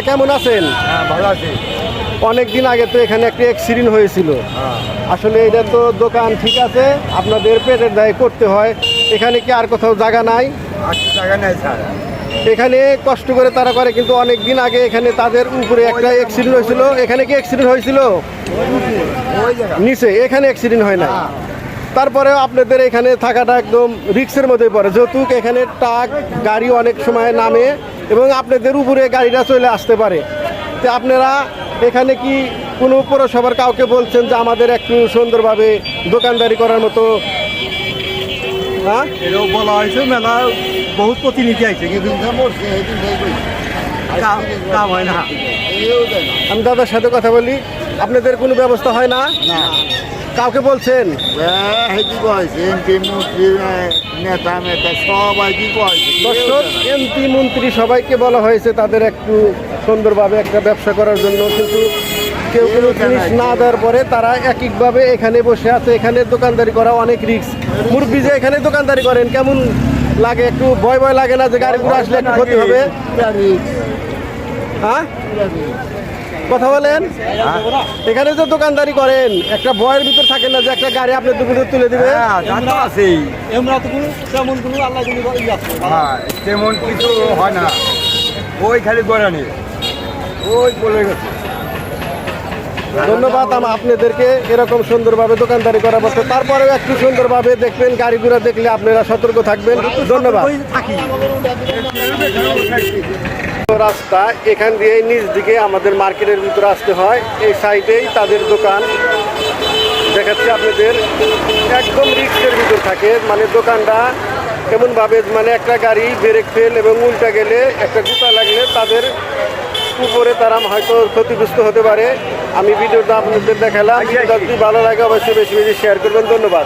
কেমন আছেন? হ্যাঁ, ভালো আছি। অনেকদিন আগে তো এখানে একটা অ্যাক্সিডেন্ট হয়েছিল। আসলে এটা তো দোকান ঠিক আছে, আপনাদের পেটের দায় করতে হয়। এখানে কি আর কোথাও জায়গা নাই? জায়গা নেই স্যার। এখানে কষ্ট করে তারা করে, কিন্তু অনেক দিন আগে এখানে তাদের উপরে একটা অ্যাক্সিডেন্ট হয়েছিল। এখানে কি অ্যাক্সিডেন্ট হয়েছিল? ওই জায়গা নিচে, এখানে অ্যাক্সিডেন্ট হয় না। তারপরেও আপনাদের এখানে থাকাটা একদম রিস্কের মধ্যে পড়ে, যেহেতু এখানে ট্রাক গাড়ি অনেক সময় নামে এবং আপনাদের উপরে গাড়িটা চলে আসতে পারে। তো আপনারা এখানে কি কোনো পৌরসভার কাউকে বলছেন যে আমাদের একটু সুন্দরভাবে দোকানদারি করার মতো? হ্যাঁ, এটাও বলা হয়েছে, মেলা বহুত প্রতিনিধি আছে, কিন্তু কাম হয় না। আমি দাদার সাথে কথা বলি, আপনাদের কোনো ব্যবস্থা হয় না? কাউকে বলছেন? নেতা মেতা সবাই কি দর্শক, এমপি মন্ত্রী সবাইকে বলা হয়েছে তাদের একটু সুন্দরভাবে একটা ব্যবসা করার জন্য, কিন্তু কেউ কোনো জিনিস না দেওয়ার পরে তারা একইভাবে এখানে বসে আছে। এখানে দোকানদারি করা অনেক রিস্ক। মুরব্বী যে এখানে দোকানদারি করেন, কেমন লাগে? একটু ভয় ভয় লাগে না যে গাড়ি ঘোড়া আসলে একটু ক্ষতি হবে? হ্যাঁ, কথা বলেন। এখানে যে দোকানদারি করেন, একটা ভয়ের ভিতর থাকেন না যে একটা গাড়ি আপনার দোকানে তুলে দিবে? তেমন কিছু হয় না, ওই খালি গড়ানি ওই বলে গেছে। ধন্যবাদ আপনাদেরকে এরকম সুন্দরভাবে দোকানদারি করার পর। তারপরেও একটু সুন্দরভাবে দেখবেন, গাড়ি ঘোড়া দেখলে আপনারা সতর্ক থাকবেন। ধন্যবাদ। রাস্তা এখান দিয়ে নিচ দিকে আমাদের মার্কেটের ভিতরে আসতে হয়। এই সাইডেই তাদের দোকান দেখাচ্ছে আপনাদের, একদম রিস্কের ভিতর থাকে। মানে দোকানটা এমনভাবে, মানে একটা গাড়ি ব্রেক ফেল এবং উল্টা গেলে, একটা গুতা লাগলে তাদের উপরে তারা হয়তো ক্ষতিগ্রস্ত হতে পারে। আমি ভিডিওটা আপনাদের দেখালাম। যদি ভালো লাগে অবশ্যই বেশি বেশি শেয়ার করবেন। ধন্যবাদ।